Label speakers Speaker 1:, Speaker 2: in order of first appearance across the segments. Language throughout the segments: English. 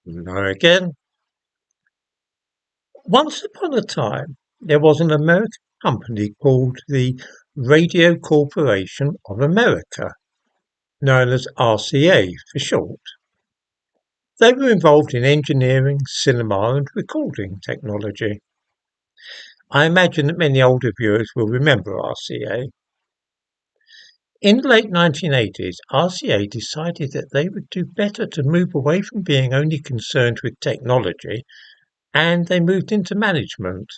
Speaker 1: No again. Once upon a time, there was an American company called the Radio Corporation of America, known as RCA for short. They were involved in engineering, cinema and recording technology. I imagine that many older viewers will remember RCA. In the late 1980s, RCA decided that they would do better to move away from being only concerned with technology, and they moved into management,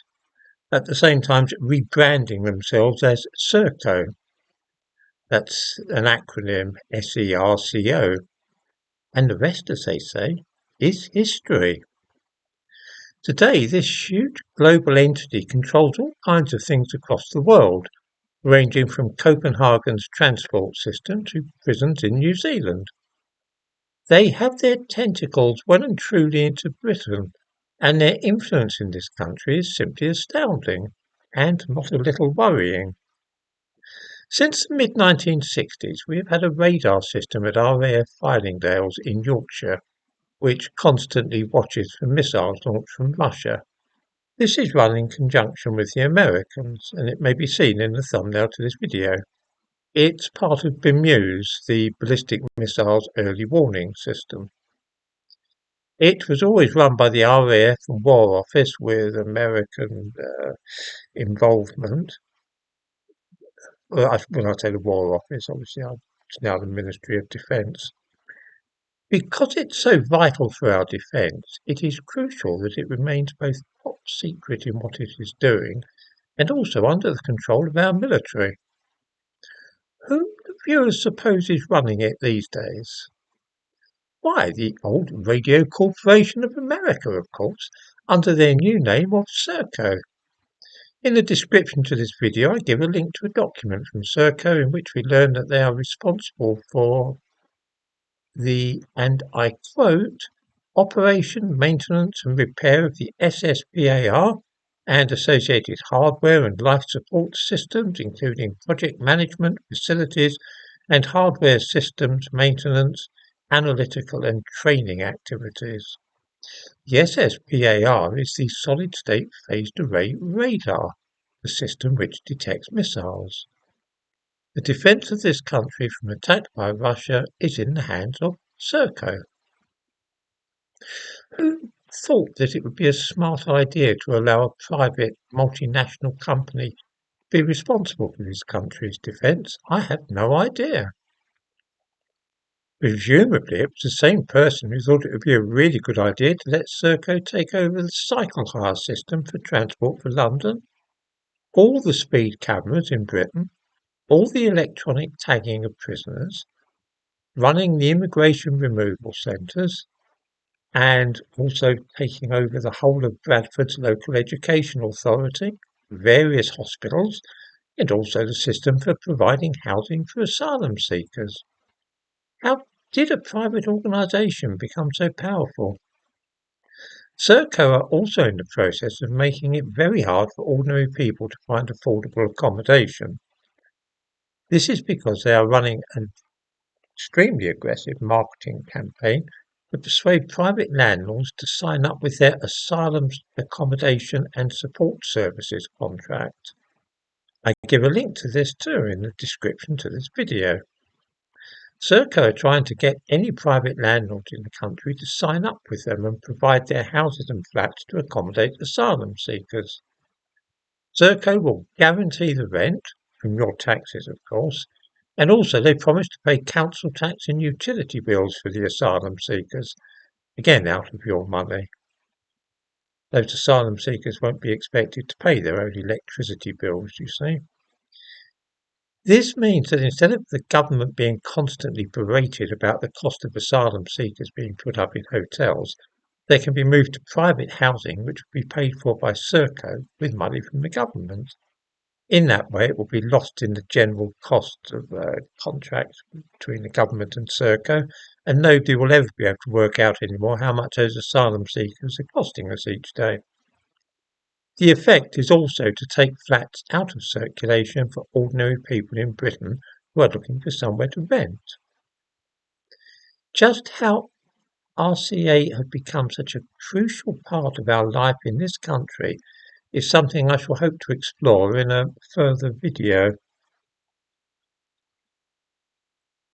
Speaker 1: at the same time rebranding themselves as Serco. That's an acronym, SERCO. And the rest, as they say, is history. Today, this huge global entity controls all kinds of things across the world, ranging from Copenhagen's transport system to prisons in New Zealand. They have their tentacles well and truly into Britain, and their influence in this country is simply astounding, and not a little worrying. Since the mid-1960s, we have had a radar system at RAF Fylingdales in Yorkshire, which constantly watches for missiles launched from Russia. This is run in conjunction with the Americans, and it may be seen in the thumbnail to this video. It's part of BMEWS, the Ballistic Missiles Early Warning System. It was always run by the RAF and War Office with American involvement. When I say the War Office, obviously it's now the Ministry of Defence. Because it's so vital for our defence, it is crucial that it remains both top secret in what it is doing and also under the control of our military. Who do viewers suppose is running it these days? Why, the old Radio Corporation of America, of course, under their new name of Serco. In the description to this video, I give a link to a document from Serco in which we learn that they are responsible for the, and I quote, operation, maintenance and repair of the SSPAR and associated hardware and life support systems, including project management, facilities and hardware systems maintenance, analytical and training activities. The SSPAR is the solid-state phased array radar, the system which detects missiles. The defence of this country from attack by Russia is in the hands of Serco. Who thought that it would be a smart idea to allow a private multinational company to be responsible for this country's defence? I have no idea. Presumably it was the same person who thought it would be a really good idea to let Serco take over the cycle hire system for Transport for London, all the speed cameras in Britain, all the electronic tagging of prisoners, running the immigration removal centres, and also taking over the whole of Bradford's local education authority, various hospitals, and also the system for providing housing for asylum seekers. How did a private organisation become so powerful? Serco are also in the process of making it very hard for ordinary people to find affordable accommodation. This is because they are running an extremely aggressive marketing campaign to persuade private landlords to sign up with their asylum, accommodation and support services contract. I give a link to this too in the description to this video. Serco are trying to get any private landlord in the country to sign up with them and provide their houses and flats to accommodate asylum seekers. Serco will guarantee the rent, from your taxes of course, and also they promise to pay council tax and utility bills for the asylum seekers, again out of your money. Those asylum seekers won't be expected to pay their own electricity bills, you see. This means that instead of the government being constantly berated about the cost of asylum seekers being put up in hotels, they can be moved to private housing which will be paid for by Serco with money from the government. In that way, it will be lost in the general cost of contract between the government and Serco, and nobody will ever be able to work out anymore how much those asylum seekers are costing us each day. The effect is also to take flats out of circulation for ordinary people in Britain who are looking for somewhere to rent. Just how RCA have become such a crucial part of our life in this country is something I shall hope to explore in a further video.